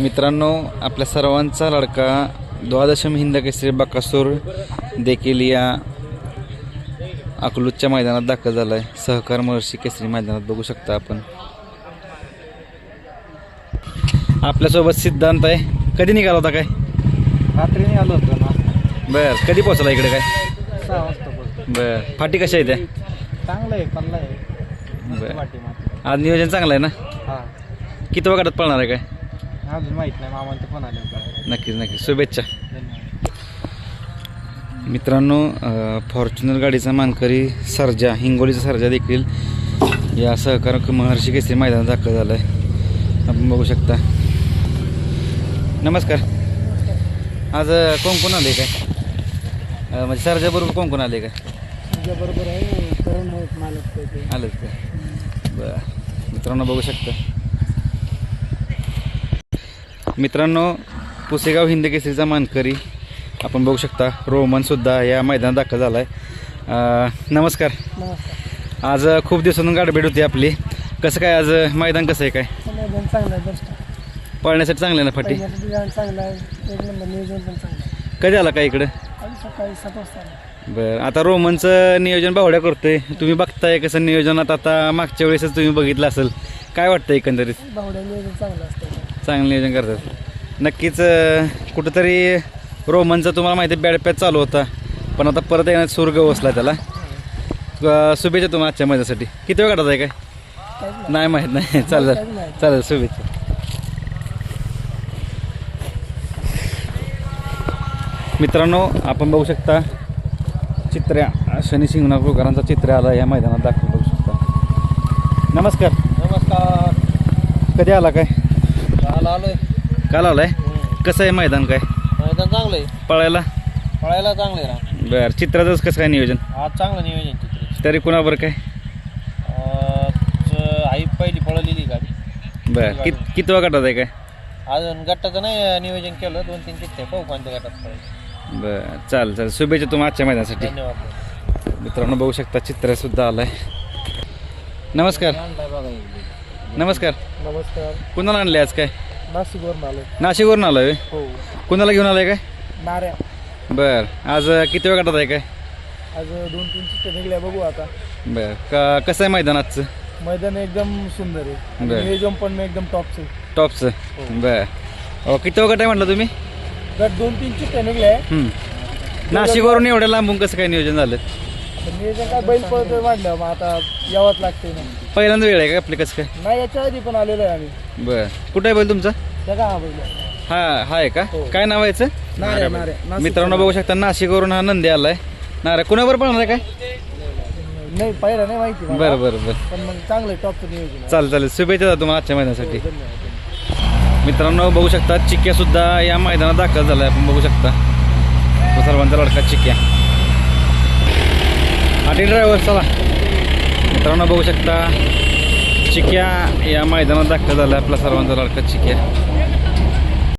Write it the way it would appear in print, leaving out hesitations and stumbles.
मित्रांनो, आपल्या सर्वांचा लाडका द्वादशम हिंद केसरी बकासूर देखील या अकलूजच्या मैदानात दाखल झाला आहे. सहकार महर्षी केसरी मैदानात बघू शकता आपण. आपल्यासोबत सिद्धांत आहे. कधी निघाला होता काय? रात्री निघालो होतो ना. बर, कधी पोहोचला इकडे काय? 6 वाजता पोहोचलो. बर, फाटी कशा आहे त्या? चांगलं आहे, पल्ला आहे. बर, पाठी मात्र. आज नियोजन चांगलं आहे ना? हां, किती वाजता पळणार आहे काय? अजून माहीत नाही. मामांचं फोन आले होते. नक्कीच नक्कीच, शुभेच्छा. धन्यवाद. मित्रांनो, फॉर्च्युनर गाडीचा मानकरी सर्जा, हिंगोलीचा सर्जा देखील या सहकार महर्षी केसरी मैदानात दाखल झाला आहे. आपण बघू शकता. नमस्कार. आज कोण कोण आले काय? म्हणजे सर्जाबरोबर कोण कोण आले काय? तुझ्याबरोबर आहे करून आहेत मालक ते. आलंच का? बरं, मित्रांनो बघू शकता. मित्रांनो, पुसेगाव हिंद केसरीचा मानकरी आपण बघू शकता. रोमनसुद्धा या मैदानात दाखल झाला आहे. नमस्कार. नमस्कार. आज खूप दिवसातून गाठभेट होती आपली. कसं काय आज मैदान कसं आहे काय? नियोजन चांगलं आहे. बेस्ट पळण्यासाठी चांगलं आहे ना फाटी? चांगलं आहे. एक नंबर नियोजन पण चांगलं आहे. कधी आला काय इकडं? आज सकाळी 7 वाजता. बरं, आता रोमनचं नियोजन बावड्या करतोय. तुम्ही बघताय कसं नियोजनात. आता मागच्या वेळेसच तुम्ही बघितलं असेल. काय वाटतं एकंदरीत? बावड्या नियोजन चांगलं असतं. चांगलं नियोजन करतात. नक्कीच कुठंतरी रोमनचा तुम्हाला माहिती आहे बॅड पॅच चालू होता, पण आता परत येण्यात सूर गवसला त्याला. शुभेच्छा तुम्हाला आजच्या मैदानासाठी. किती वेळ काढत आहे काय? नाही माहीत नाही. चालेल चालेल, शुभेच्छा. मित्रांनो, आपण बघू शकता चित्र्या शनी शिंगणापूरकरांचा चित्र आला या मैदानात दाखल बघू शकता. नमस्कार. नमस्कार. कधी आला काय? आलोय. काल आलाय? कसं आहे मैदान काय? मैदान चांगलं आहे. पळायला पळायला चांगलं आहे. बरं, चित्राचंच कसं काय नियोजन? आज चांगलं नियोजन चित्र. तरी कुणाबरोबर काय? आई पहिली पळवलेली गाडी. बरं, किती वेळ काढत आहे काय? अजून गटाचं नाही नियोजन केलं. 2-3 चिठ्ठ्या पाहू कोणत्या गटात पळायचं. बरं, चालेल चालेल, शुभेच्छा तुम्हाला आजच्या मैदानासाठी. धन्यवाद. मित्रांनो बघू शकता चित्रसुद्धा आलाय. नमस्कार. नमस्कार. नमस्कार. कुणाला आणले आज काय? नाशिकवरून आलो. नाशिकवरून आलोय. हो. कुणाला घेऊन आलाय काय? नाऱ्या. बरं, आज किती वेळ काढत आहे काय? आज 2-3 चिठ्ठ्या निघल्या, बघू आता. बरं, कसं आहे मैदान आजचं? मैदान एकदम सुंदर आहे. बरं. नियोजन पण एकदम टॉपचं. टॉपचं. बरं, किती वेळ गट आहे म्हटलं तुम्ही? गट 2-3 चिठ्ठ्या निघल्या. नाशिकवरून एवढ्या लांबून कसं काय नियोजन झालं? नियोजन काय बैल पळतोय वाढलं, मग आता यावंच लागते ना. पहिल्यांदा वेळ आहे का आपली? कसं काय? नाही, याच्या आधी पण आलेलो आहे आम्ही. बरं, कुठं आहे बैल तुमचा? जगा हा बैल. हा आहे का? हो. काय नाव आहे याचं? नाऱ्या. मित्रांनो बघू शकता नाशिकवरून हा नंदी आलाय. नाऱ्या कुणावर पळणार आहे काय? नाही, पहिला नाही माहिती मला. बरं बरं बरं, पण मग चांगलं टॉपचं नियोजन आहे. चालेल चालेल, शुभेच्छा तुम्हाला आजच्या मैदानासाठी. धन्यवाद. मित्रांनो बघू शकता चिक्या सुद्धा या मैदानात दाखल झालाय. आपण बघू शकता तो सर्वांचा लडका चिक्या. आटी ड्रायव्हर चला. मित्रांनो बघू शकता चिक्या या मैदानात दाखल झालाय. आपला सर्वांचा लडका चिक्या.